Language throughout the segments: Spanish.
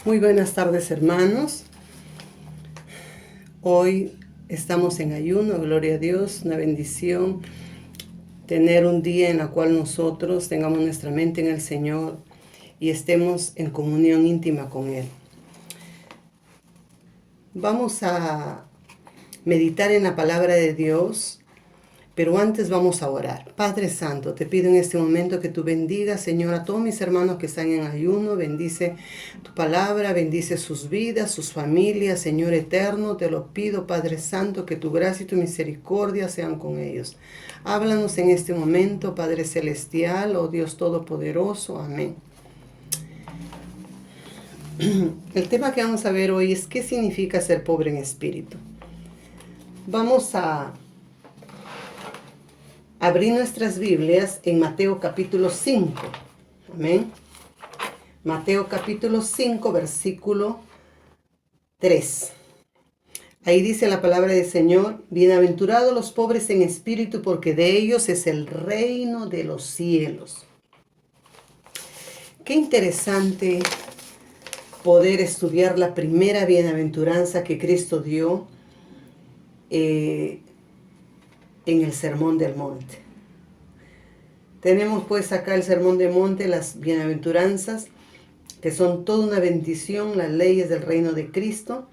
Muy buenas tardes, hermanos. Hoy estamos en ayuno, gloria a Dios, una bendición tener un día en el cual nosotros tengamos nuestra mente en el Señor y estemos en comunión íntima con Él. Vamos a meditar en la palabra de Dios, pero antes vamos a orar. Padre Santo, te pido en este momento que tú bendigas, Señor, a todos mis hermanos que están en ayuno. Bendice tu palabra, bendice sus vidas, sus familias, Señor eterno. Te lo pido, Padre Santo, que tu gracia y tu misericordia sean con ellos. Háblanos en este momento, Padre Celestial, oh Dios Todopoderoso. Amén. El tema que vamos a ver hoy es ¿qué significa ser pobre en espíritu? Vamos a abrir nuestras Biblias en Mateo capítulo 5. Amén. Mateo capítulo 5, versículo 3. Ahí dice la palabra del Señor: bienaventurados los pobres en espíritu, porque de ellos es el reino de los cielos. Qué interesante poder estudiar la primera bienaventuranza que Cristo dio en el Sermón del Monte. Tenemos pues acá el Sermón del Monte, las bienaventuranzas, que son toda una bendición, las leyes del reino de Cristo.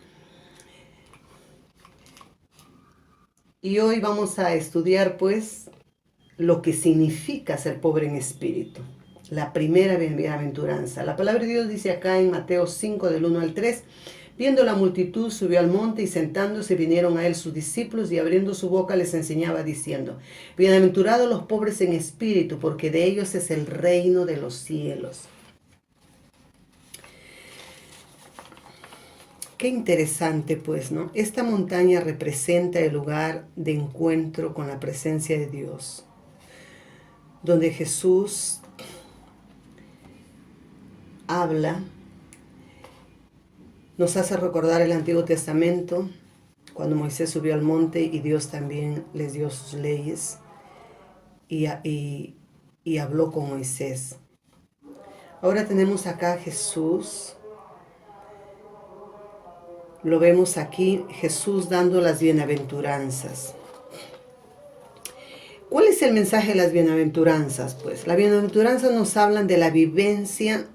Y hoy vamos a estudiar pues lo que significa ser pobre en espíritu. La primera bienaventuranza. La palabra de Dios dice acá en Mateo 5 del 1 al 3. Viendo la multitud, subió al monte y sentándose vinieron a él sus discípulos y abriendo su boca les enseñaba diciendo: bienaventurados los pobres en espíritu, porque de ellos es el reino de los cielos. Qué interesante pues, ¿no? Esta montaña representa el lugar de encuentro con la presencia de Dios, donde Jesús habla. Nos hace recordar el Antiguo Testamento, cuando Moisés subió al monte y Dios también les dio sus leyes y habló con Moisés. Ahora tenemos acá a Jesús. Lo vemos aquí, Jesús dando las bienaventuranzas. ¿Cuál es el mensaje de las bienaventuranzas? Pues las bienaventuranzas nos hablan de la vivencia,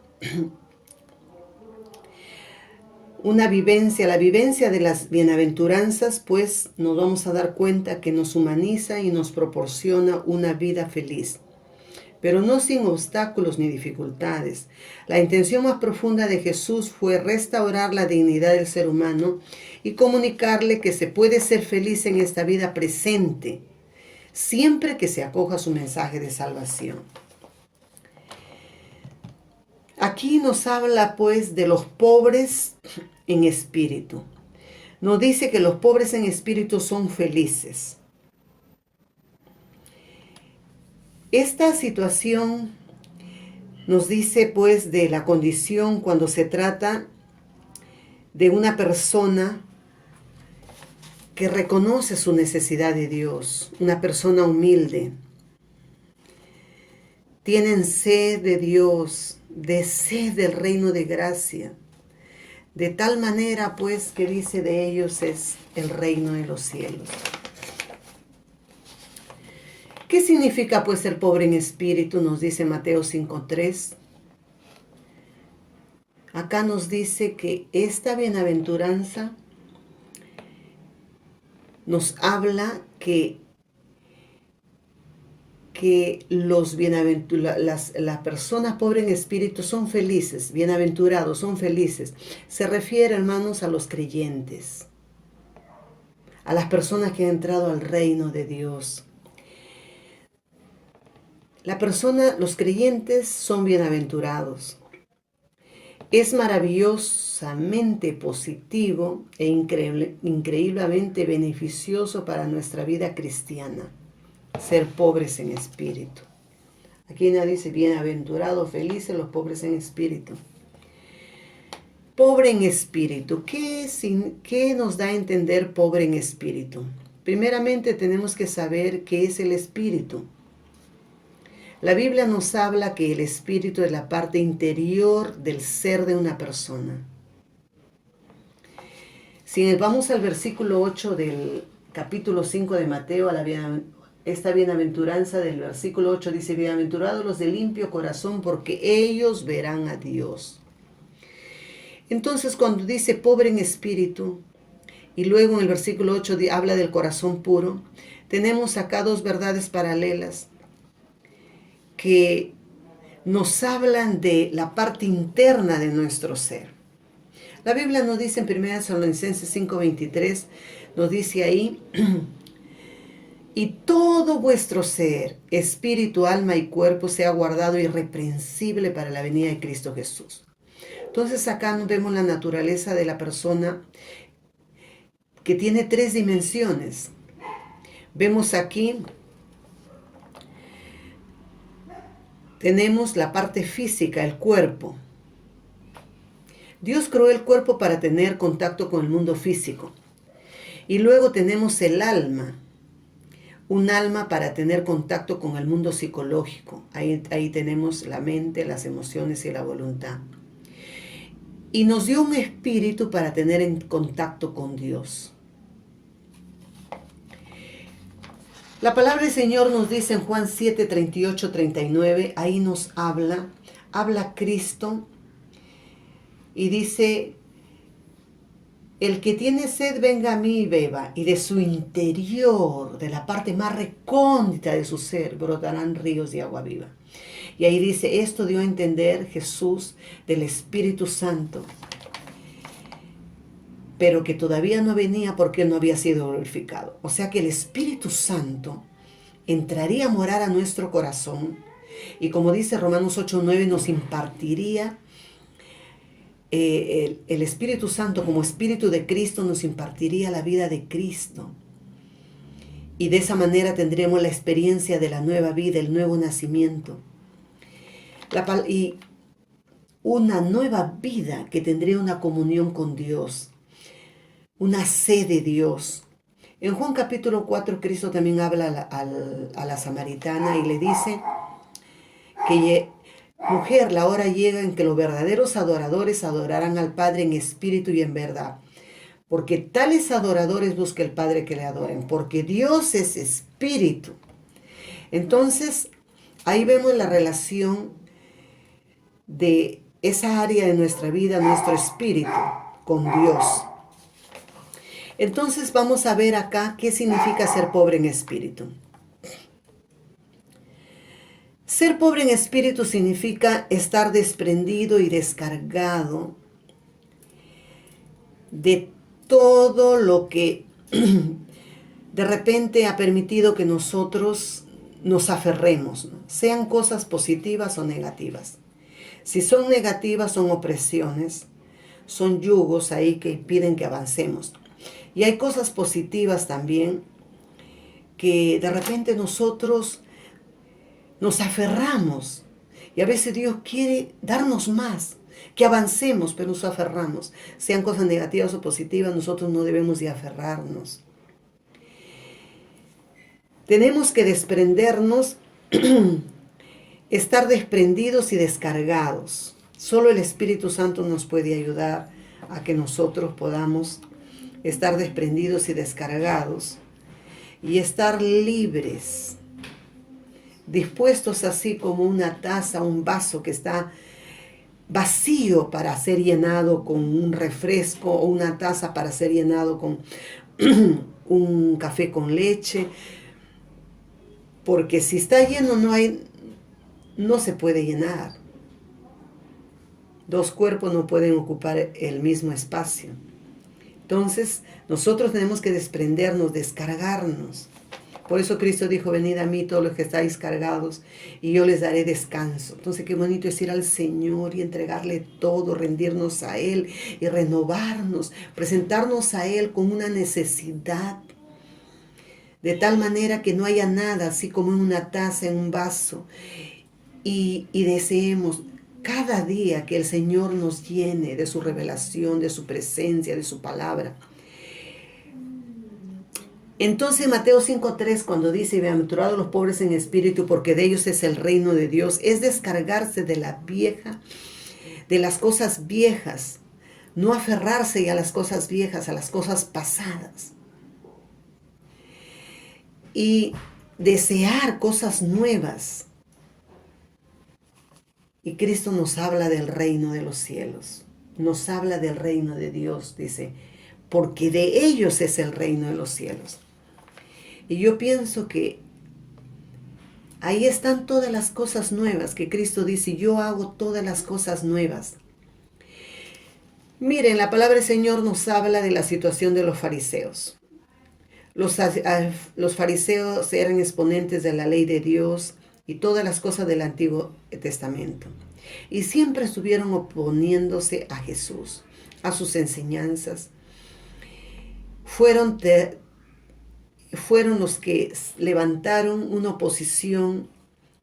la vivencia de las bienaventuranzas, pues nos vamos a dar cuenta que nos humaniza y nos proporciona una vida feliz, pero no sin obstáculos ni dificultades. La intención más profunda de Jesús fue restaurar la dignidad del ser humano y comunicarle que se puede ser feliz en esta vida presente, siempre que se acoja a su mensaje de salvación. Aquí nos habla pues de los pobres en espíritu. Nos dice que los pobres en espíritu son felices. Esta situación nos dice pues de la condición cuando se trata de una persona que reconoce su necesidad de Dios, una persona humilde. Tienen sed de Dios, de sed del reino de gracia. De tal manera pues que dice de ellos es el reino de los cielos. ¿Qué significa pues ser pobre en espíritu? Nos dice Mateo 5:3. Acá nos dice que esta bienaventuranza nos habla que las personas pobres en espíritu son felices, bienaventurados, son felices. Se refiere, hermanos, a los creyentes, a las personas que han entrado al reino de Dios. Los creyentes son bienaventurados. Es maravillosamente positivo e increíblemente beneficioso para nuestra vida cristiana ser pobres en espíritu. Aquí nadie dice bienaventurados, felices los pobres en espíritu. Pobre en espíritu. ¿Qué nos da a entender pobre en espíritu? Primeramente tenemos que saber qué es el espíritu. La Biblia nos habla que el espíritu es la parte interior del ser de una persona. Si vamos al versículo 8 del capítulo 5 de Mateo, esta bienaventuranza del versículo 8 dice: bienaventurados los de limpio corazón, porque ellos verán a Dios. Entonces, cuando dice pobre en espíritu, y luego en el versículo 8 habla del corazón puro, tenemos acá dos verdades paralelas que nos hablan de la parte interna de nuestro ser. La Biblia nos dice en 1 Tesalonicenses 5:23, nos dice ahí: y todo vuestro ser, espíritu, alma y cuerpo, sea guardado irreprensible para la venida de Cristo Jesús. Entonces acá nos vemos la naturaleza de la persona que tiene tres dimensiones. Vemos aquí, tenemos la parte física, el cuerpo. Dios creó el cuerpo para tener contacto con el mundo físico. Y luego tenemos el alma. Un alma para tener contacto con el mundo psicológico. Ahí tenemos la mente, las emociones y la voluntad. Y nos dio un espíritu para tener en contacto con Dios. La palabra del Señor nos dice en Juan 7, 38, 39, ahí nos habla Cristo y dice: el que tiene sed venga a mí y beba, y de su interior, de la parte más recóndita de su ser, brotarán ríos de agua viva. Y ahí dice, esto dio a entender Jesús del Espíritu Santo, pero que todavía no venía porque no había sido glorificado. O sea que el Espíritu Santo entraría a morar a nuestro corazón, y como dice Romanos 8:9, nos impartiría el Espíritu Santo como Espíritu de Cristo, nos impartiría la vida de Cristo. Y de esa manera tendremos la experiencia de la nueva vida, el nuevo nacimiento. Y una nueva vida que tendría una comunión con Dios, una sed de Dios. En Juan capítulo 4, Cristo también habla a la samaritana y le dice que: mujer, la hora llega en que los verdaderos adoradores adorarán al Padre en espíritu y en verdad. Porque tales adoradores busca el Padre que le adoren. Porque Dios es espíritu. Entonces, ahí vemos la relación de esa área de nuestra vida, nuestro espíritu, con Dios. Entonces, vamos a ver acá qué significa ser pobre en espíritu. Ser pobre en espíritu significa estar desprendido y descargado de todo lo que de repente ha permitido que nosotros nos aferremos, ¿no? Sean cosas positivas o negativas. Si son negativas, son opresiones, son yugos ahí que piden que avancemos. Y hay cosas positivas también que de repente nosotros nos aferramos, y a veces Dios quiere darnos más, que avancemos, pero nos aferramos. Sean cosas negativas o positivas, nosotros no debemos de aferrarnos. Tenemos que desprendernos, estar desprendidos y descargados. Solo el Espíritu Santo nos puede ayudar a que nosotros podamos estar desprendidos y descargados y estar libres, dispuestos así como una taza, un vaso que está vacío para ser llenado con un refresco, o una taza para ser llenado con un café con leche. Porque si está lleno no se puede llenar. Dos cuerpos no pueden ocupar el mismo espacio. Entonces, nosotros tenemos que desprendernos, descargarnos. Por eso Cristo dijo: venid a mí todos los que estáis cargados y yo les daré descanso. Entonces, qué bonito es ir al Señor y entregarle todo, rendirnos a Él y renovarnos, presentarnos a Él con una necesidad, de tal manera que no haya nada, así como en una taza, en un vaso, y deseemos cada día que el Señor nos llene de su revelación, de su presencia, de su palabra. Entonces Mateo 5:3, cuando dice: bienaventurados los pobres en espíritu, porque de ellos es el reino de Dios, es descargarse de la vieja, de las cosas viejas, No aferrarse a las cosas viejas, a las cosas pasadas. Y desear cosas nuevas. Y Cristo nos habla del reino de los cielos. Nos habla del reino de Dios, dice, porque de ellos es el reino de los cielos. Y yo pienso que ahí están todas las cosas nuevas que Cristo dice, yo hago todas las cosas nuevas. Miren, la palabra del Señor nos habla de la situación de los fariseos. Los fariseos eran exponentes de la ley de Dios y todas las cosas del Antiguo Testamento. Y siempre estuvieron oponiéndose a Jesús, a sus enseñanzas. Fueron los que levantaron una oposición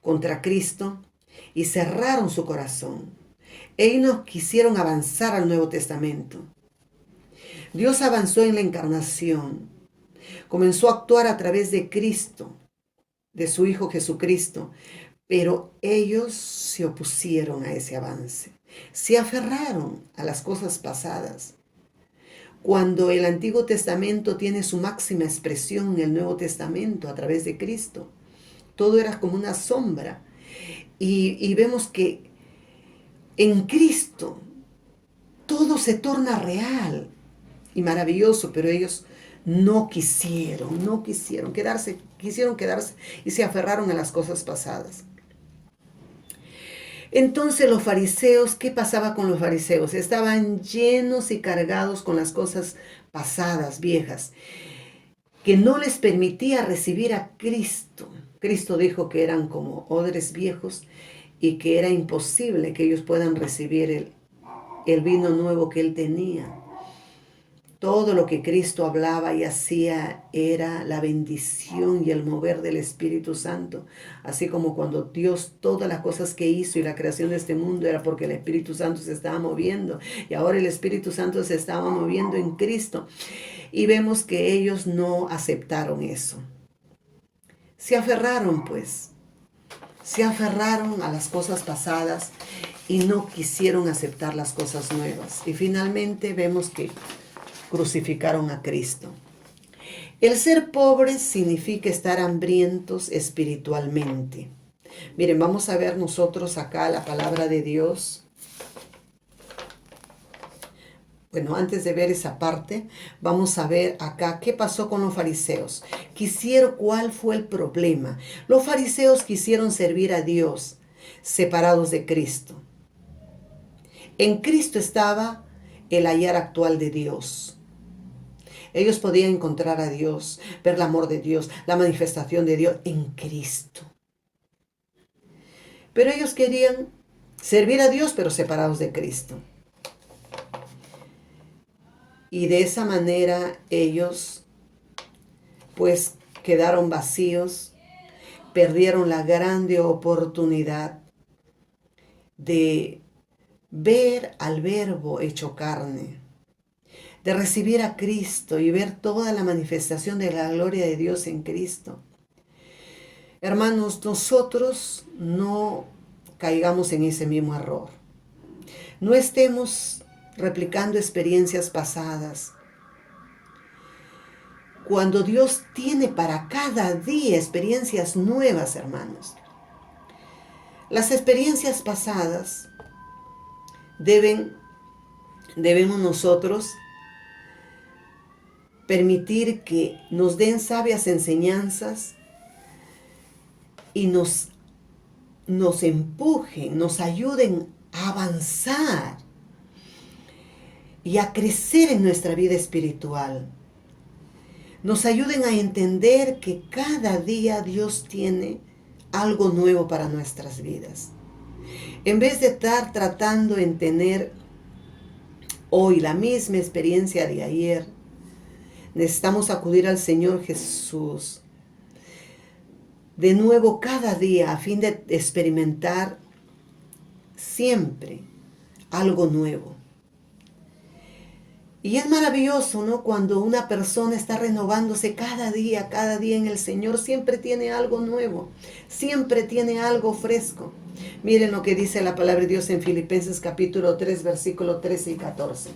contra Cristo y cerraron su corazón. Ellos no quisieron avanzar al Nuevo Testamento. Dios avanzó en la encarnación. Comenzó a actuar a través de Cristo, de su Hijo Jesucristo, pero ellos se opusieron a ese avance. Se aferraron a las cosas pasadas. Cuando el Antiguo Testamento tiene su máxima expresión en el Nuevo Testamento a través de Cristo, todo era como una sombra. Y vemos que en Cristo todo se torna real y maravilloso, pero ellos no quisieron quedarse y se aferraron a las cosas pasadas. Entonces los fariseos, ¿qué pasaba con los fariseos? Estaban llenos y cargados con las cosas pasadas, viejas, que no les permitía recibir a Cristo. Cristo dijo que eran como odres viejos y que era imposible que ellos puedan recibir el vino nuevo que Él tenía. Todo lo que Cristo hablaba y hacía era la bendición y el mover del Espíritu Santo. Así como cuando Dios, todas las cosas que hizo y la creación de este mundo era porque el Espíritu Santo se estaba moviendo. Y ahora el Espíritu Santo se estaba moviendo en Cristo. Y vemos que ellos no aceptaron eso. Se aferraron pues. Se aferraron a las cosas pasadas y no quisieron aceptar las cosas nuevas. Y finalmente vemos que crucificaron a Cristo. El ser pobres significa estar hambrientos espiritualmente. Miren, vamos a ver nosotros acá la palabra de Dios. Bueno, antes de ver esa parte, vamos a ver acá qué pasó con los fariseos. ¿Cuál fue el problema? Los fariseos quisieron servir a Dios separados de Cristo. En Cristo estaba el hallar actual de Dios. Ellos podían encontrar a Dios, ver el amor de Dios, la manifestación de Dios en Cristo. Pero ellos querían servir a Dios, pero separados de Cristo. Y de esa manera ellos pues quedaron vacíos, perdieron la grande oportunidad de ver al Verbo hecho carne, de recibir a Cristo y ver toda la manifestación de la gloria de Dios en Cristo. Hermanos, nosotros no caigamos en ese mismo error. No estemos replicando experiencias pasadas. Cuando Dios tiene para cada día experiencias nuevas, hermanos. Las experiencias pasadas debemos nosotros permitir que nos den sabias enseñanzas y nos empujen, nos ayuden a avanzar y a crecer en nuestra vida espiritual. Nos ayuden a entender que cada día Dios tiene algo nuevo para nuestras vidas. En vez de estar tratando en tener hoy la misma experiencia de ayer, necesitamos acudir al Señor Jesús de nuevo cada día a fin de experimentar siempre algo nuevo. Y es maravilloso, ¿no? Cuando una persona está renovándose cada día en el Señor, siempre tiene algo nuevo, siempre tiene algo fresco. Miren lo que dice la palabra de Dios en Filipenses capítulo 3, versículo 13 y 14.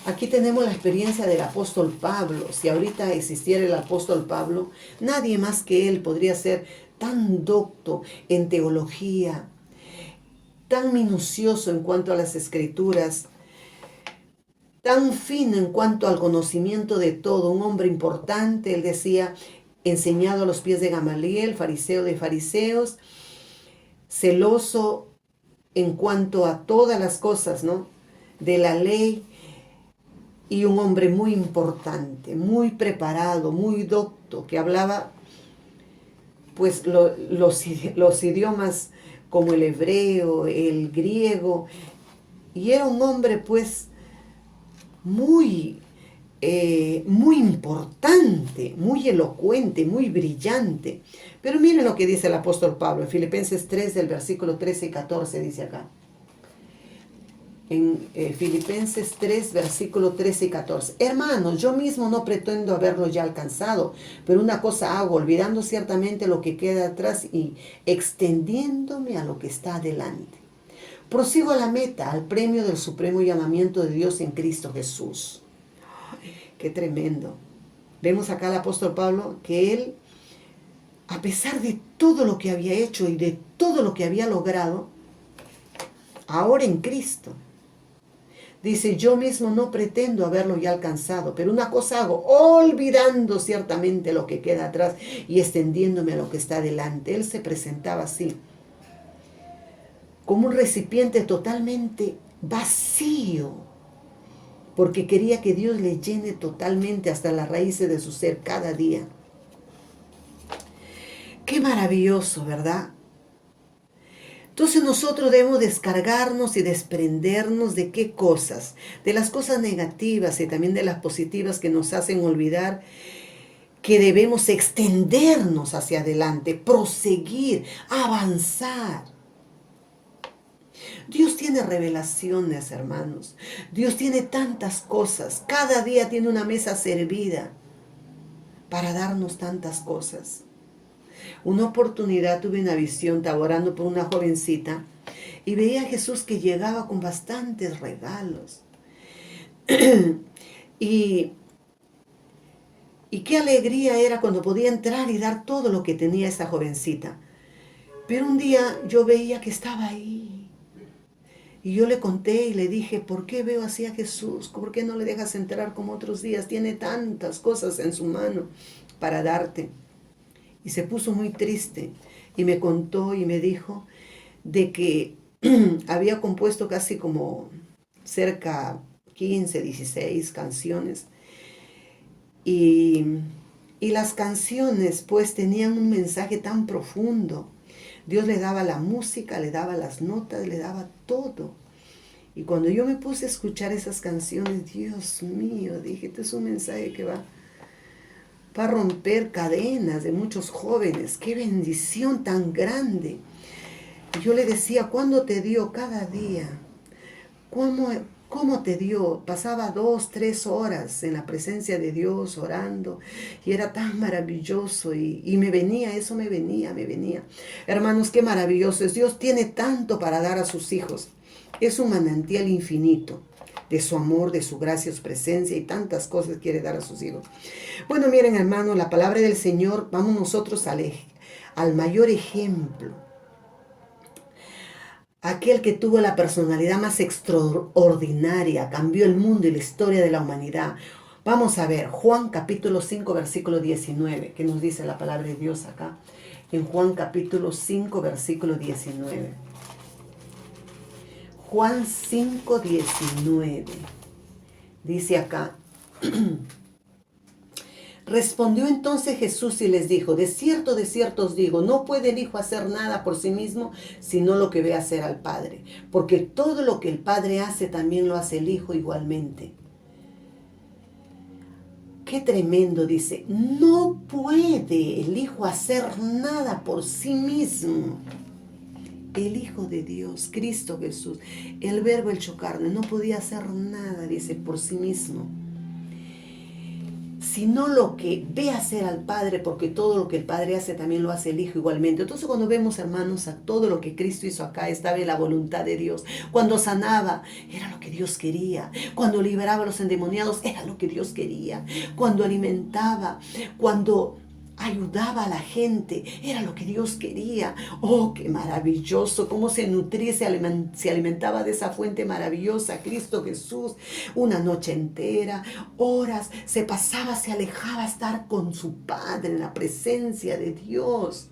Aquí tenemos la experiencia del apóstol Pablo. Si ahorita existiera el apóstol Pablo, nadie más que él podría ser tan docto en teología, tan minucioso en cuanto a las escrituras, tan fino en cuanto al conocimiento de todo, un hombre importante. Él decía, enseñado a los pies de Gamaliel, fariseo de fariseos, celoso en cuanto a todas las cosas, ¿no?, de la ley, y un hombre muy importante, muy preparado, muy docto, que hablaba pues los idiomas como el hebreo, el griego, y era un hombre pues muy, muy importante, muy elocuente, muy brillante. Pero miren lo que dice el apóstol Pablo en Filipenses 3 del versículo 13 y 14, dice acá. En Filipenses 3, versículo 13 y 14. Hermanos, yo mismo no pretendo haberlo ya alcanzado, pero una cosa hago, olvidando ciertamente lo que queda atrás y extendiéndome a lo que está adelante. Prosigo a la meta, al premio del supremo llamamiento de Dios en Cristo Jesús. ¡Ay, qué tremendo! Vemos acá al apóstol Pablo que él, a pesar de todo lo que había hecho y de todo lo que había logrado, ahora en Cristo, dice, yo mismo no pretendo haberlo ya alcanzado, pero una cosa hago, olvidando ciertamente lo que queda atrás y extendiéndome a lo que está delante. Él se presentaba así, como un recipiente totalmente vacío, porque quería que Dios le llene totalmente hasta las raíces de su ser cada día. Qué maravilloso, ¿verdad? Entonces nosotros debemos descargarnos y desprendernos de qué cosas, de las cosas negativas y también de las positivas que nos hacen olvidar que debemos extendernos hacia adelante, proseguir, avanzar. Dios tiene revelaciones, hermanos. Dios tiene tantas cosas. Cada día tiene una mesa servida para darnos tantas cosas. Una oportunidad tuve una visión, estaba orando por una jovencita y veía a Jesús que llegaba con bastantes regalos. y qué alegría era cuando podía entrar y dar todo lo que tenía esa jovencita. Pero un día yo veía que estaba ahí. Y yo le conté y le dije, ¿por qué veo así a Jesús? ¿Por qué no le dejas entrar como otros días? Tiene tantas cosas en su mano para darte. Y se puso muy triste y me contó y me dijo de que había compuesto casi como cerca 15, 16 canciones. Y las canciones pues tenían un mensaje tan profundo. Dios le daba la música, le daba las notas, le daba todo. Y cuando yo me puse a escuchar esas canciones, Dios mío, dije, este es un mensaje que va a romper cadenas de muchos jóvenes. ¡Qué bendición tan grande! Y yo le decía, ¿cuándo te dio? Cada día. ¿Cómo te dio? Pasaba 2, 3 horas en la presencia de Dios orando y era tan maravilloso y me venía, eso me venía. Hermanos, qué maravilloso es. Dios tiene tanto para dar a sus hijos. Es un manantial infinito de su amor, de su gracia, su presencia y tantas cosas quiere dar a sus hijos. Bueno, miren, hermanos, la palabra del Señor, vamos nosotros al mayor ejemplo. Aquel que tuvo la personalidad más extraordinaria, cambió el mundo y la historia de la humanidad. Vamos a ver, Juan capítulo 5, versículo 19, que nos dice la palabra de Dios acá. En Juan capítulo 5, versículo 19. Juan 5, 19. Dice acá. Respondió entonces Jesús y les dijo, de cierto os digo, no puede el Hijo hacer nada por sí mismo, sino lo que ve hacer al Padre. Porque todo lo que el Padre hace, también lo hace el Hijo igualmente. Qué tremendo, dice, no puede el Hijo hacer nada por sí mismo. El Hijo de Dios, Cristo Jesús, el Verbo hecho carne, no podía hacer nada, dice, por sí mismo. sino lo que ve hacer al Padre, porque todo lo que el Padre hace también lo hace el Hijo igualmente. Entonces cuando vemos, hermanos, a todo lo que Cristo hizo acá, estaba en la voluntad de Dios. Cuando sanaba, era lo que Dios quería. Cuando liberaba a los endemoniados, era lo que Dios quería. Cuando alimentaba, cuando ayudaba a la gente, era lo que Dios quería. Oh, qué maravilloso, cómo se nutría, se alimentaba de esa fuente maravillosa, Cristo Jesús, una noche entera, horas, se pasaba, se alejaba a estar con su Padre en la presencia de Dios.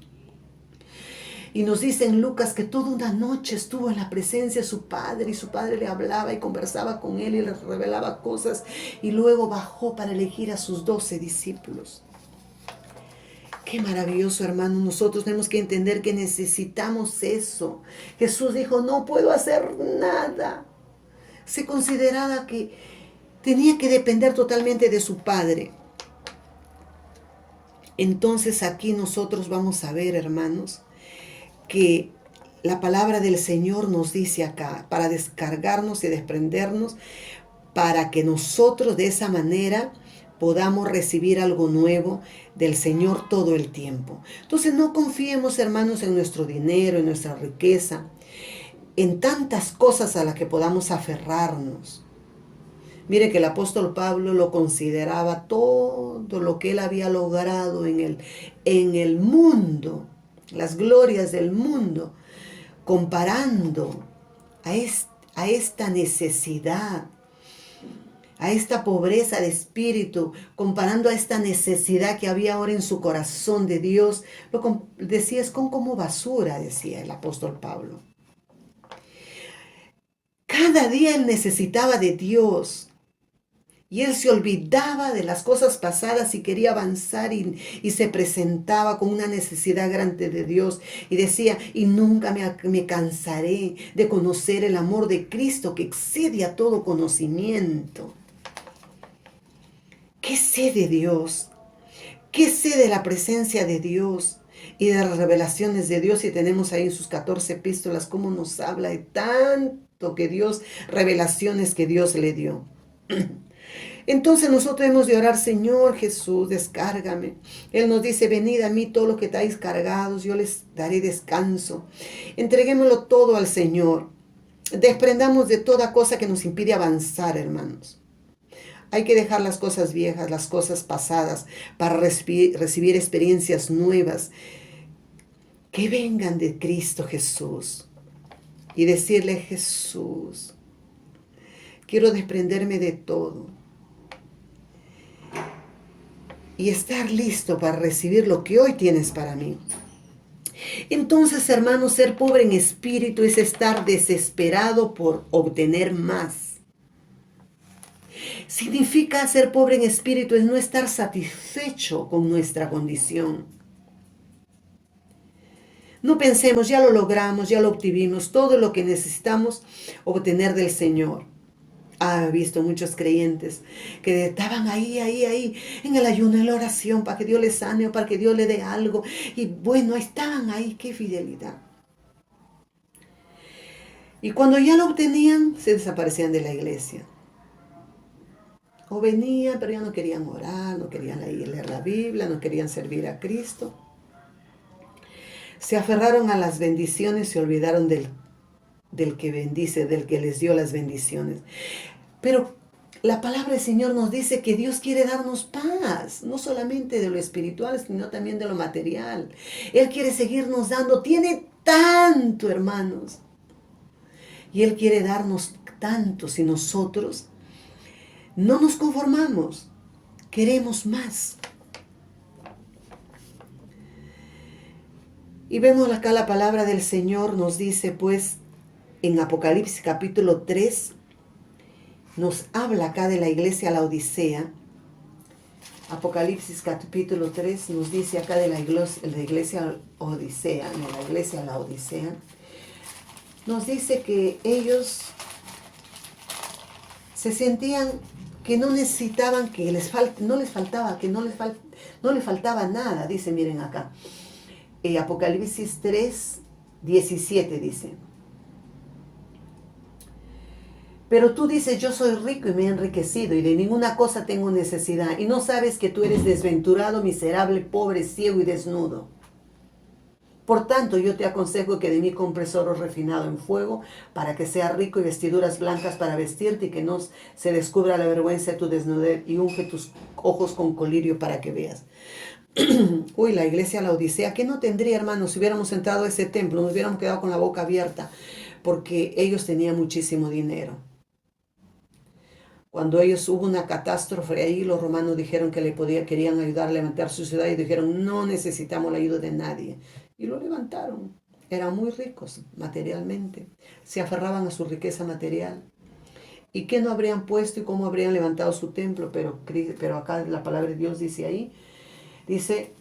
Y nos dice en Lucas que toda una noche estuvo en la presencia de su Padre, y su Padre le hablaba y conversaba con él y le revelaba cosas, y luego bajó para elegir a sus 12 discípulos. Qué maravilloso, hermano. Nosotros tenemos que entender que necesitamos eso. Jesús dijo, no puedo hacer nada. Se consideraba que tenía que depender totalmente de su Padre. Entonces aquí nosotros vamos a ver, hermanos, que la palabra del Señor nos dice acá, para descargarnos y desprendernos, para que nosotros de esa manera podamos recibir algo nuevo del Señor todo el tiempo. Entonces no confiemos, hermanos, en nuestro dinero, en nuestra riqueza, en tantas cosas a las que podamos aferrarnos. Mire que el apóstol Pablo lo consideraba todo lo que él había logrado en el mundo, las glorias del mundo, comparando a esta necesidad, a esta pobreza de espíritu, comparando a esta necesidad que había ahora en su corazón de Dios, decía, es como basura, decía el apóstol Pablo. Cada día él necesitaba de Dios. Y él se olvidaba de las cosas pasadas y quería avanzar y se presentaba con una necesidad grande de Dios. Y decía, y nunca me cansaré de conocer el amor de Cristo que excede a todo conocimiento. ¿Qué sé de Dios? ¿Qué sé de la presencia de Dios y de las revelaciones de Dios? Y tenemos ahí en sus 14 epístolas cómo nos habla de tanto que Dios, revelaciones que Dios le dio. Entonces nosotros hemos de orar, Señor Jesús, descárgame. Él nos dice, venid a mí todos los que estáis cargados, yo les daré descanso. Entreguémoslo todo al Señor. Desprendamos de toda cosa que nos impide avanzar, hermanos. Hay que dejar las cosas viejas, las cosas pasadas, para recibir experiencias nuevas que vengan de Cristo Jesús. Y decirle, Jesús, quiero desprenderme de todo y estar listo para recibir lo que hoy tienes para mí. Entonces, hermanos, ser pobre en espíritu es estar desesperado por obtener más. Significa ser pobre en espíritu es no estar satisfecho con nuestra condición. No pensemos, ya lo logramos, ya lo obtuvimos, todo lo que necesitamos obtener del Señor. He visto muchos creyentes que estaban ahí, en el ayuno, en la oración, para que Dios les sane o para que Dios le dé algo. Y bueno, estaban ahí, qué fidelidad. Y cuando ya lo obtenían, se desaparecían de la iglesia. O venían, pero ya no querían orar, no querían leer la Biblia, no querían servir a Cristo. Se aferraron a las bendiciones y se olvidaron del que bendice, del que les dio las bendiciones. Pero la palabra del Señor nos dice que Dios quiere darnos paz, no solamente de lo espiritual, sino también de lo material. Él quiere seguirnos dando, tiene tanto, hermanos. Y Él quiere darnos tanto si nosotros no nos conformamos, queremos más. Y vemos acá la palabra del Señor nos dice, pues, en Apocalipsis capítulo 3, nos habla acá de la iglesia Laodicea. Apocalipsis capítulo 3 nos dice acá de la iglesia Odisea, de la iglesia Laodicea. Nos dice que ellos se sentían que no necesitaban, que no les faltaba nada, dice, miren acá. Apocalipsis 3, 17 dice. Pero tú dices, yo soy rico y me he enriquecido y de ninguna cosa tengo necesidad. Y no sabes que tú eres desventurado, miserable, pobre, ciego y desnudo. Por tanto, yo te aconsejo que de mí compres oro refinado en fuego para que sea rico y vestiduras blancas para vestirte y que no se descubra la vergüenza de tu desnudez y unge tus ojos con colirio para que veas. Uy, la iglesia la Odisea, ¿qué no tendría, hermanos, si hubiéramos entrado a ese templo? Nos hubiéramos quedado con la boca abierta porque ellos tenían muchísimo dinero. Cuando ellos hubo una catástrofe ahí, los romanos dijeron que querían ayudar a levantar su ciudad y dijeron, no necesitamos la ayuda de nadie. Y lo levantaron. Eran muy ricos materialmente. Se aferraban a su riqueza material. ¿Y qué no habrían puesto y cómo habrían levantado su templo? Pero acá la palabra de Dios dice ahí, dice,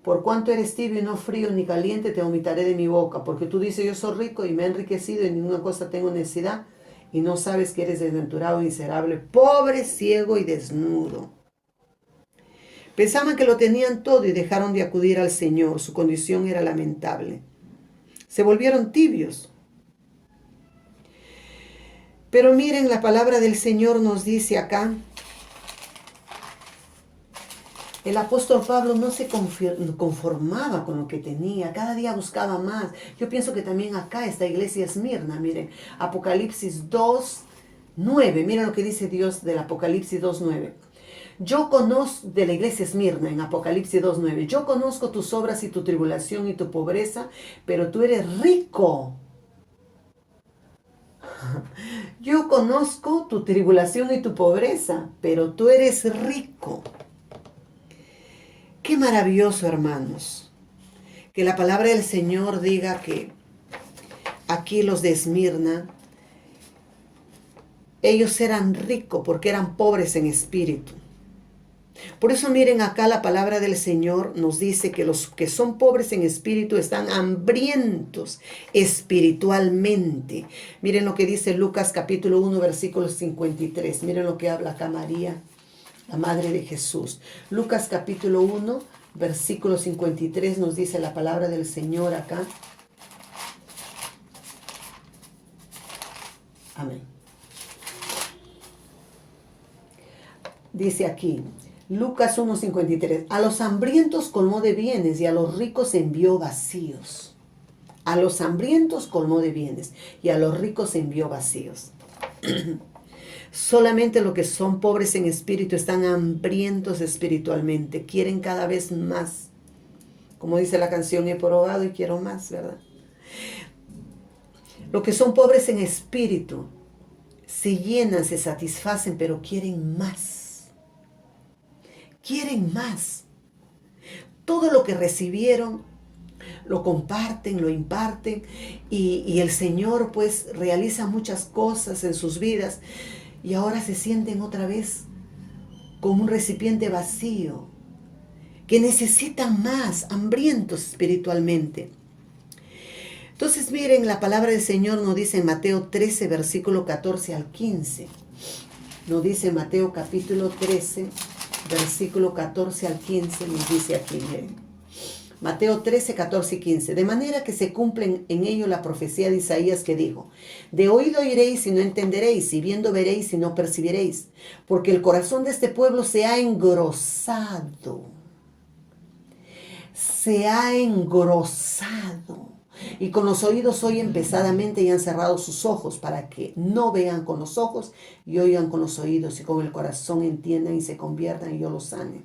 por cuanto eres tibio y no frío ni caliente, te vomitaré de mi boca. Porque tú dices, yo soy rico y me he enriquecido y ninguna cosa tengo necesidad. Y no sabes que eres desventurado, miserable, pobre, ciego y desnudo. Pensaban que lo tenían todo y dejaron de acudir al Señor. Su condición era lamentable. Se volvieron tibios. Pero miren, la palabra del Señor nos dice acá, el apóstol Pablo no se conformaba con lo que tenía, cada día buscaba más. Yo pienso que también acá esta iglesia Esmirna, miren, Apocalipsis 2:9, miren lo que dice Dios del Apocalipsis 2:9. Yo conozco, de la iglesia Esmirna en Apocalipsis 2:9, yo conozco tus obras y tu tribulación y tu pobreza, pero tú eres rico. Yo conozco tu tribulación y tu pobreza, pero tú eres rico. Qué maravilloso, hermanos, que la palabra del Señor diga que aquí los de Esmirna, ellos eran ricos porque eran pobres en espíritu. Por eso miren acá la palabra del Señor nos dice que los que son pobres en espíritu están hambrientos espiritualmente. Miren lo que dice Lucas capítulo 1 versículo 53. Miren lo que habla acá María, la madre de Jesús. Lucas capítulo 1 versículo 53 nos dice la palabra del Señor acá. Amén. Dice aquí, Lucas 1:53, a los hambrientos colmó de bienes y a los ricos envió vacíos. A los hambrientos colmó de bienes y a los ricos envió vacíos. Solamente los que son pobres en espíritu están hambrientos espiritualmente, quieren cada vez más. Como dice la canción, he probado y quiero más, ¿verdad? Los que son pobres en espíritu se llenan, se satisfacen, pero quieren más. Quieren más. Todo lo que recibieron lo comparten, lo imparten y el Señor pues realiza muchas cosas en sus vidas y ahora se sienten otra vez como un recipiente vacío, que necesitan más, hambrientos espiritualmente. Entonces miren, la palabra del Señor nos dice en Mateo 13, versículo 14 al 15. Nos dice Mateo capítulo 13, versículo 14 al 15, nos dice aquí, miren. Mateo 13, 14 y 15. De manera que se cumplen en ello la profecía de Isaías que dijo, de oído oiréis y no entenderéis, y viendo veréis y no percibiréis, porque el corazón de este pueblo se ha engrosado. Se ha engrosado. Y con los oídos oyen pesadamente y han cerrado sus ojos para que no vean con los ojos y oigan con los oídos y con el corazón entiendan y se conviertan y yo los sane.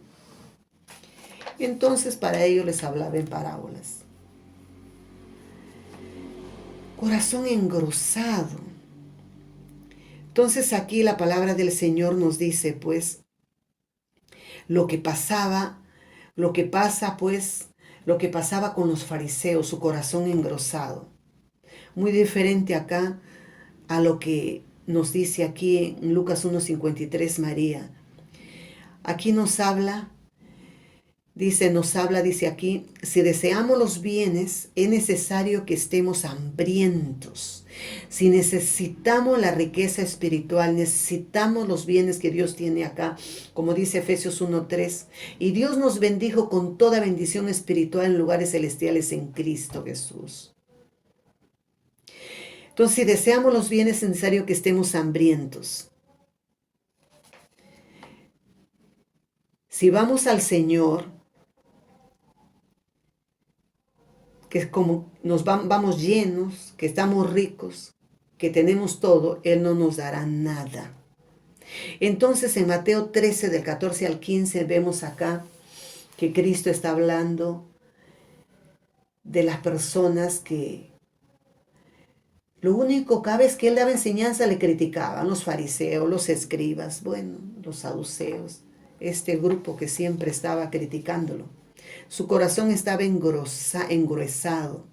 Entonces para ellos les hablaba en parábolas. Corazón engrosado. Entonces aquí la palabra del Señor nos dice pues lo que pasaba con los fariseos, su corazón engrosado. Muy diferente acá a lo que nos dice aquí en Lucas 1:53 María. Aquí nos habla, dice aquí, si deseamos los bienes, es necesario que estemos hambrientos. Si necesitamos la riqueza espiritual, necesitamos los bienes que Dios tiene acá, como dice Efesios 1:3. Y Dios nos bendijo con toda bendición espiritual en lugares celestiales en Cristo Jesús. Entonces, si deseamos los bienes, es necesario que estemos hambrientos. Si vamos al Señor, que es como vamos llenos, que estamos ricos, que tenemos todo, Él no nos dará nada. Entonces en Mateo 13 del 14 al 15 vemos acá que Cristo está hablando de las personas que lo único cada vez que Él daba enseñanza le criticaban los fariseos, los escribas, bueno, los saduceos, este grupo que siempre estaba criticándolo. Su corazón estaba engruesado.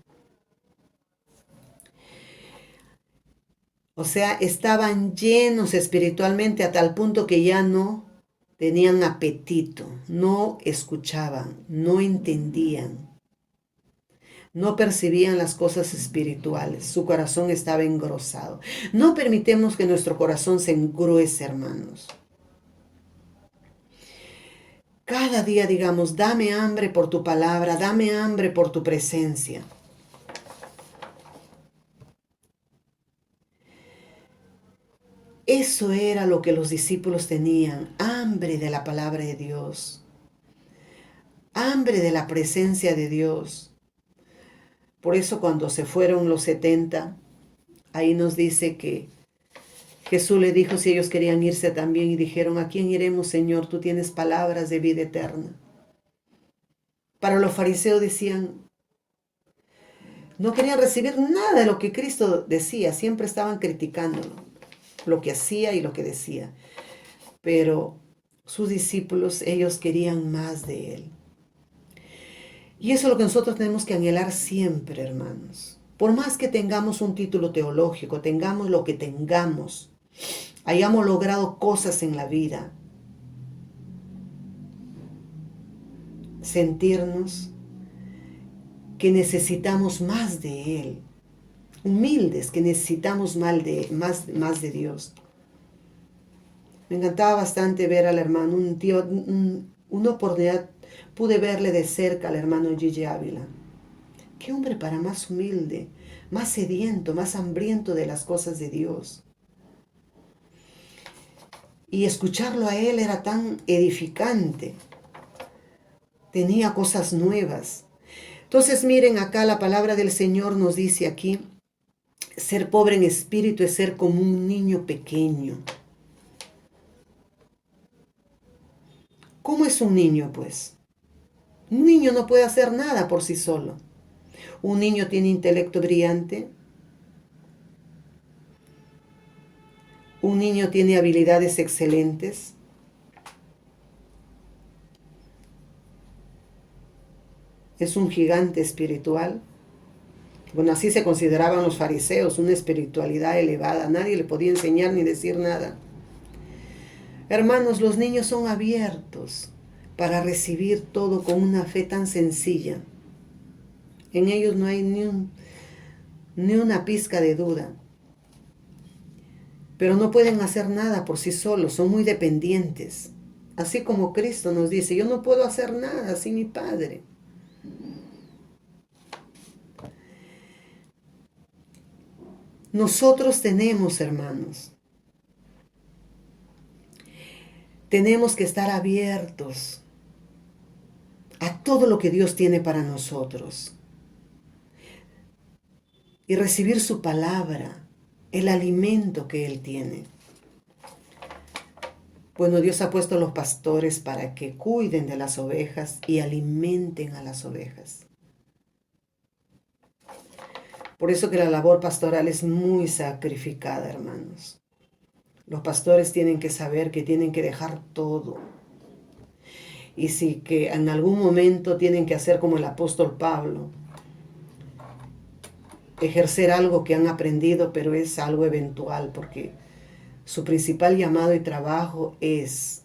O sea, estaban llenos espiritualmente a tal punto que ya no tenían apetito, no escuchaban, no entendían, no percibían las cosas espirituales. Su corazón estaba engrosado. No permitemos que nuestro corazón se engruese, hermanos. Cada día digamos, dame hambre por tu palabra, dame hambre por tu presencia. Eso era lo que los discípulos tenían, hambre de la palabra de Dios, hambre de la presencia de Dios. Por eso cuando se fueron los 70, ahí nos dice que Jesús le dijo si ellos querían irse también y dijeron, ¿a quién iremos, Señor? Tú tienes palabras de vida eterna. Para los fariseos decían, no querían recibir nada de lo que Cristo decía, siempre estaban criticándolo, lo que hacía y lo que decía. Pero sus discípulos, ellos querían más de Él. Y eso es lo que nosotros tenemos que anhelar siempre, hermanos. Por más que tengamos un título teológico, tengamos lo que tengamos, hayamos logrado cosas en la vida, sentirnos que necesitamos más de Él, humildes, que necesitamos más de Dios. Me encantaba bastante ver al hermano, una oportunidad pude verle de cerca al hermano Gigi Ávila. Qué hombre para más humilde, más sediento, más hambriento de las cosas de Dios. Y escucharlo a él era tan edificante. Tenía cosas nuevas. Entonces miren acá la palabra del Señor nos dice aquí, ser pobre en espíritu es ser como un niño pequeño. ¿Cómo es un niño, pues? Un niño no puede hacer nada por sí solo. Un niño tiene intelecto brillante. Un niño tiene habilidades excelentes. Es un gigante espiritual. Bueno, así se consideraban los fariseos, una espiritualidad elevada. Nadie le podía enseñar ni decir nada. Hermanos, los niños son abiertos para recibir todo con una fe tan sencilla. En ellos no hay ni una pizca de duda. Pero no pueden hacer nada por sí solos, son muy dependientes. Así como Cristo nos dice, yo no puedo hacer nada sin mi Padre. Nosotros tenemos, hermanos, tenemos que estar abiertos a todo lo que Dios tiene para nosotros y recibir su palabra, el alimento que Él tiene. Bueno, Dios ha puesto a los pastores para que cuiden de las ovejas y alimenten a las ovejas. Por eso que la labor pastoral es muy sacrificada, hermanos. Los pastores tienen que saber que tienen que dejar todo. Y si que en algún momento tienen que hacer como el apóstol Pablo, ejercer algo que han aprendido, pero es algo eventual, porque su principal llamado y trabajo es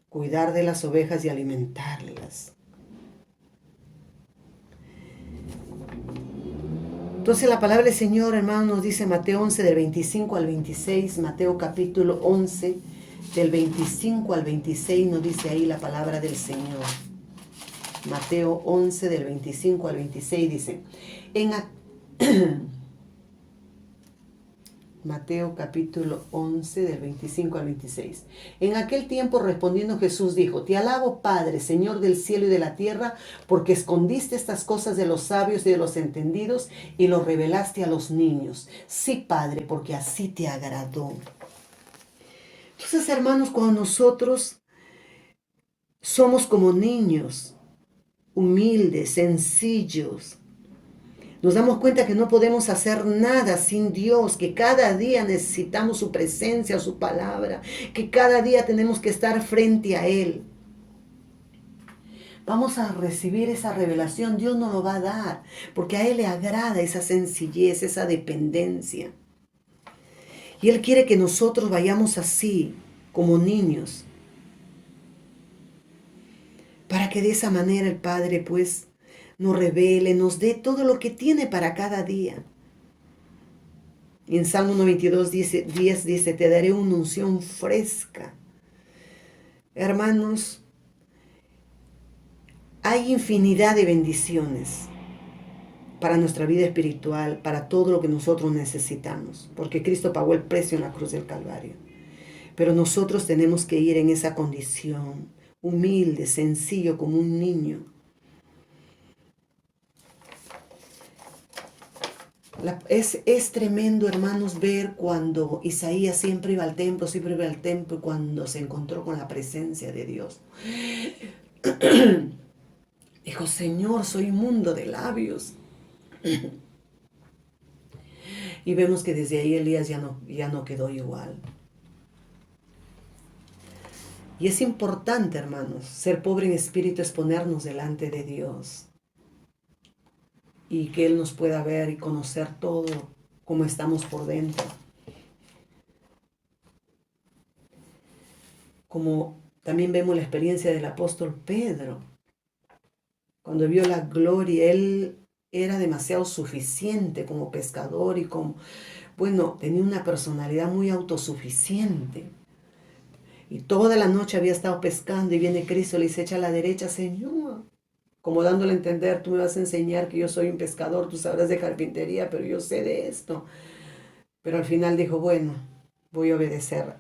cuidar de las ovejas y alimentarlas. Entonces la palabra del Señor, hermano, nos dice Mateo 11 del 25 al 26, Mateo capítulo 11 del 25 al 26 nos dice ahí la palabra del Señor. Mateo 11 del 25 al 26 dice, Mateo capítulo 11 del 25 al 26. En aquel tiempo respondiendo Jesús dijo: Te alabo, Padre, Señor del cielo y de la tierra, porque escondiste estas cosas de los sabios y de los entendidos y los revelaste a los niños. Sí, Padre, porque así te agradó. Entonces, hermanos, cuando nosotros somos como niños, humildes, sencillos, nos damos cuenta que no podemos hacer nada sin Dios, que cada día necesitamos su presencia, su palabra, que cada día tenemos que estar frente a Él. Vamos a recibir esa revelación, Dios nos lo va a dar, porque a Él le agrada esa sencillez, esa dependencia. Y Él quiere que nosotros vayamos así, como niños, para que de esa manera el Padre pues nos revele, nos dé todo lo que tiene para cada día. Y en Salmo 92, 10 dice: Te daré una unción fresca. Hermanos, hay infinidad de bendiciones para nuestra vida espiritual, para todo lo que nosotros necesitamos, porque Cristo pagó el precio en la cruz del Calvario. Pero nosotros tenemos que ir en esa condición, humilde, sencillo, como un niño. Es tremendo, hermanos, ver cuando Isaías siempre iba al templo, y cuando se encontró con la presencia de Dios. Dijo: Señor, soy inmundo de labios. Y vemos que desde ahí Elías ya no quedó igual. Y es importante, hermanos, ser pobre en espíritu es ponernos delante de Dios. Y que Él nos pueda ver y conocer todo como estamos por dentro. Como también vemos la experiencia del apóstol Pedro. Cuando vio la gloria, él era demasiado suficiente como pescador y tenía una personalidad muy autosuficiente. Y toda la noche había estado pescando y viene Cristo, le dice: Echa a la derecha, Señor. Como dándole a entender: tú me vas a enseñar que yo soy un pescador, tú sabrás de carpintería, pero yo sé de esto. Pero al final dijo: bueno, voy a obedecer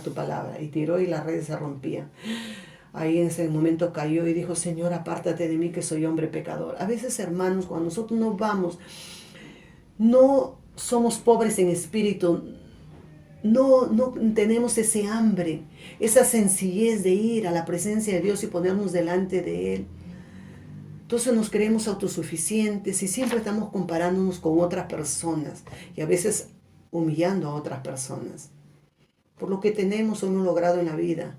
tu palabra. Y tiró y la red se rompía. Ahí en ese momento cayó y dijo: Señor, apártate de mí que soy hombre pecador. A veces, hermanos, cuando nosotros no somos pobres en espíritu, no tenemos ese hambre, esa sencillez de ir a la presencia de Dios y ponernos delante de Él. Entonces nos creemos autosuficientes y siempre estamos comparándonos con otras personas y a veces humillando a otras personas por lo que tenemos o hemos logrado en la vida.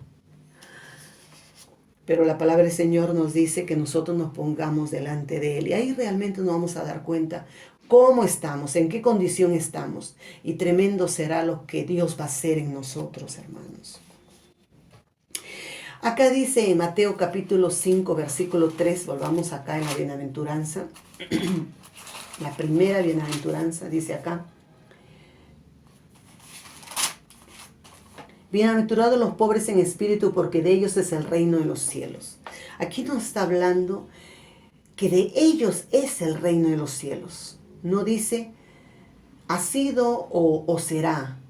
Pero la palabra del Señor nos dice que nosotros nos pongamos delante de Él y ahí realmente nos vamos a dar cuenta cómo estamos, en qué condición estamos. Y tremendo será lo que Dios va a hacer en nosotros, hermanos. Acá dice en Mateo capítulo 5, versículo 3, volvamos acá en la bienaventuranza. La primera bienaventuranza dice acá: Bienaventurados los pobres en espíritu, porque de ellos es el reino de los cielos. Aquí nos está hablando que de ellos es el reino de los cielos. No dice ha sido o será.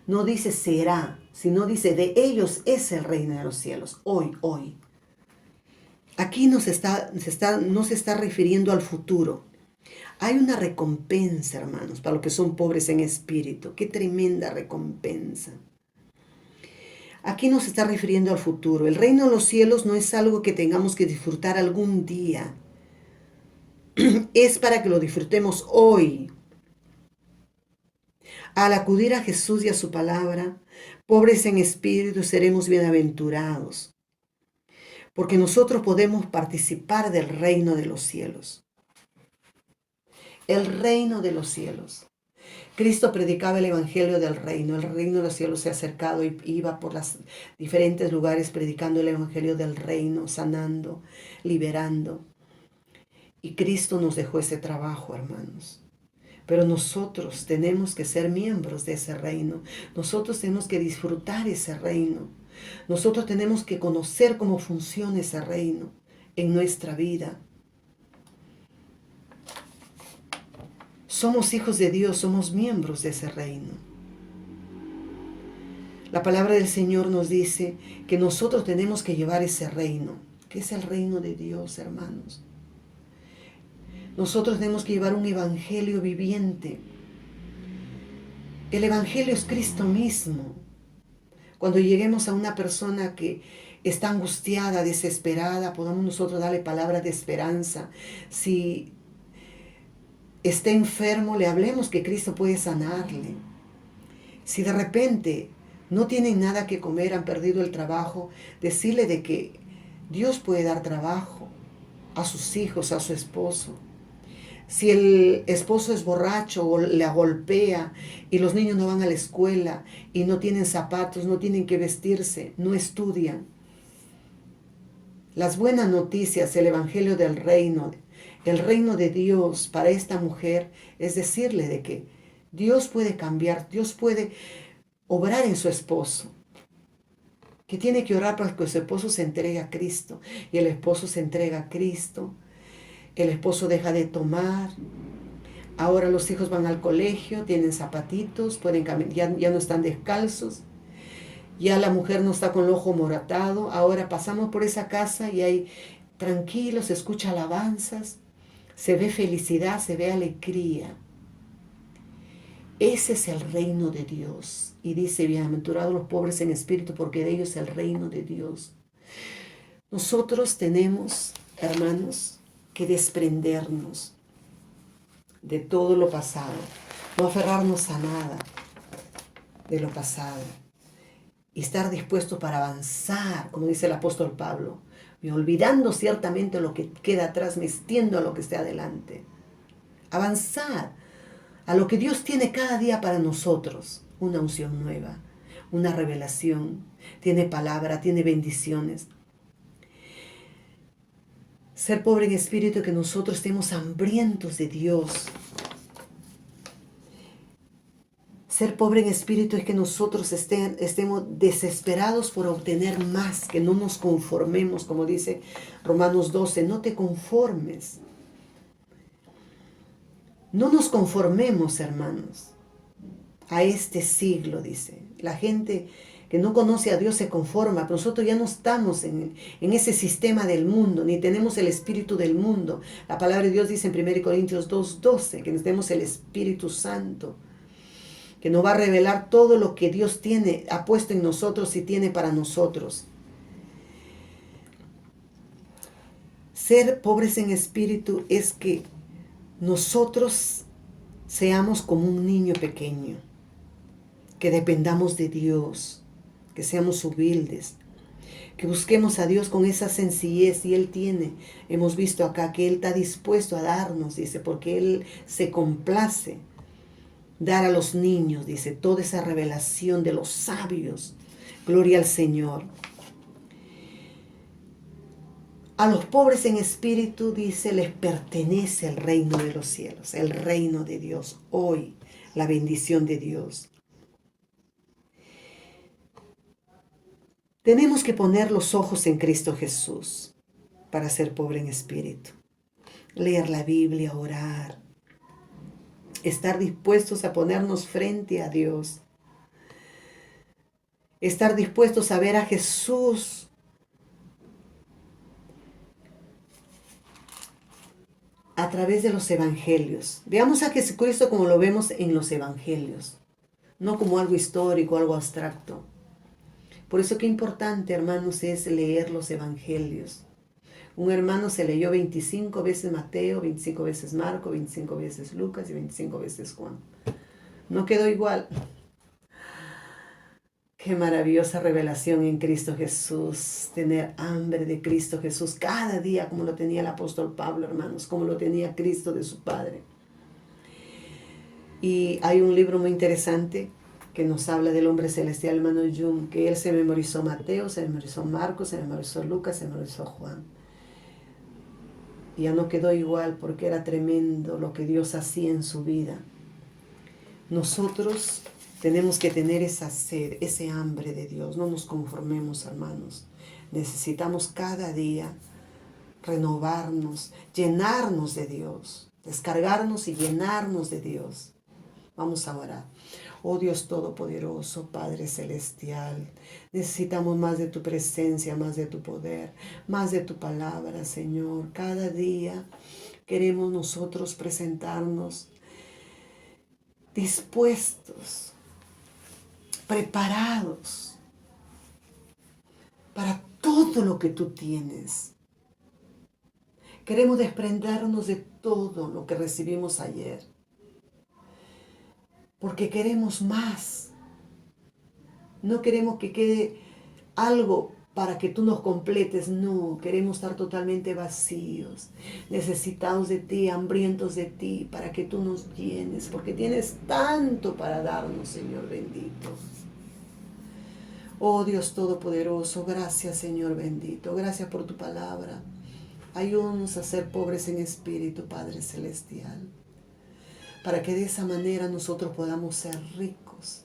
No dice será, sino dice de ellos es el reino de los cielos. Hoy. Aquí no se está refiriendo al futuro. Hay una recompensa, hermanos, para los que son pobres en espíritu. Qué tremenda recompensa. Aquí nos está refiriendo al futuro. El reino de los cielos no es algo que tengamos que disfrutar algún día. Es para que lo disfrutemos hoy. Al acudir a Jesús y a su palabra, pobres en espíritu seremos bienaventurados, porque nosotros podemos participar del reino de los cielos. El reino de los cielos. Cristo predicaba el evangelio del reino. El reino de los cielos se ha acercado y iba por los diferentes lugares predicando el evangelio del reino, sanando, liberando. Y Cristo nos dejó ese trabajo, hermanos. Pero nosotros tenemos que ser miembros de ese reino. Nosotros tenemos que disfrutar ese reino. Nosotros tenemos que conocer cómo funciona ese reino en nuestra vida. Somos hijos de Dios, somos miembros de ese reino. La palabra del Señor nos dice que nosotros tenemos que llevar ese reino, que es el reino de Dios, hermanos. Nosotros tenemos que llevar un evangelio viviente. El evangelio es Cristo mismo. Cuando lleguemos a una persona que está angustiada, desesperada, podamos nosotros darle palabras de esperanza. Si está enfermo, le hablemos que Cristo puede sanarle. Si de repente no tienen nada que comer, han perdido el trabajo, decirle de que Dios puede dar trabajo a sus hijos, a su esposo. Si el esposo es borracho o la golpea y los niños no van a la escuela y no tienen zapatos, no tienen que vestirse, no estudian. Las buenas noticias, el evangelio del reino, el reino de Dios para esta mujer es decirle de que Dios puede cambiar, Dios puede obrar en su esposo, que tiene que orar para que su esposo se entregue a Cristo y el esposo se entrega a Cristo. El esposo deja de tomar. Ahora los hijos van al colegio, tienen zapatitos, pueden caminar, ya no están descalzos. Ya la mujer no está con el ojo moratado. Ahora pasamos por esa casa y hay tranquilos, se escucha alabanzas, se ve felicidad, se ve alegría. Ese es el reino de Dios. Y dice, bienaventurados los pobres en espíritu, porque de ellos es el reino de Dios. Nosotros tenemos, hermanos, que desprendernos de todo lo pasado, no aferrarnos a nada de lo pasado y estar dispuestos para avanzar, como dice el apóstol Pablo, olvidando ciertamente lo que queda atrás, metiendo a lo que esté adelante. Avanzar a lo que Dios tiene cada día para nosotros, una unción nueva, una revelación, tiene palabra, tiene bendiciones. Ser pobre en espíritu, que nosotros estemos hambrientos de Dios. Ser pobre en espíritu es que nosotros estemos desesperados por obtener más, que no nos conformemos, como dice Romanos 12, no te conformes. No nos conformemos, hermanos, a este siglo, dice. La gente que no conoce a Dios se conforma, pero nosotros ya no estamos en ese sistema del mundo, ni tenemos el espíritu del mundo. La palabra de Dios dice en 1 Corintios 2:12, que tenemos el Espíritu Santo, que nos va a revelar todo lo que Dios tiene, ha puesto en nosotros y tiene para nosotros. Ser pobres en espíritu es que nosotros seamos como un niño pequeño, que dependamos de Dios, que seamos humildes, que busquemos a Dios con esa sencillez, y Él tiene, hemos visto acá que Él está dispuesto a darnos, dice, porque Él se complace dar a los niños, dice, toda esa revelación de los sabios. Gloria al Señor. A los pobres en espíritu, dice, les pertenece el reino de los cielos, el reino de Dios, hoy, la bendición de Dios. Tenemos que poner los ojos en Cristo Jesús para ser pobre en espíritu. Leer la Biblia, orar. Estar dispuestos a ponernos frente a Dios. Estar dispuestos a ver a Jesús a través de los evangelios. Veamos a Jesucristo como lo vemos en los evangelios, no como algo histórico, algo abstracto. Por eso qué importante, hermanos, es leer los evangelios. Un hermano se leyó 25 veces Mateo, 25 veces Marco, 25 veces Lucas y 25 veces Juan. No quedó igual. Qué maravillosa revelación en Cristo Jesús. Tener hambre de Cristo Jesús cada día, como lo tenía el apóstol Pablo, hermanos, como lo tenía Cristo de su Padre. Y hay un libro muy interesante que nos habla del hombre celestial, hermano Jung, que él se memorizó Mateo, se memorizó Marcos, se memorizó Lucas, se memorizó Juan. Y ya no quedó igual, porque era tremendo lo que Dios hacía en su vida. Nosotros tenemos que tener esa sed, ese hambre de Dios. No nos conformemos, hermanos. Necesitamos cada día renovarnos, llenarnos de Dios, descargarnos y llenarnos de Dios. Vamos a orar. Oh Dios Todopoderoso, Padre Celestial, necesitamos más de tu presencia, más de tu poder, más de tu palabra, Señor. Cada día queremos nosotros presentarnos dispuestos, preparados para todo lo que tú tienes. Queremos desprendernos de todo lo que recibimos ayer, porque queremos más. No queremos que quede algo para que tú nos completes, no, queremos estar totalmente vacíos, necesitados de ti, hambrientos de ti, para que tú nos llenes, porque tienes tanto para darnos, Señor bendito. Oh Dios Todopoderoso, gracias, Señor bendito, gracias por tu palabra. Ayúdanos a ser pobres en espíritu, Padre Celestial, para que de esa manera nosotros podamos ser ricos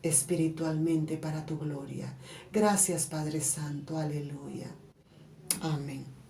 espiritualmente para tu gloria. Gracias, Padre Santo, aleluya. Amén.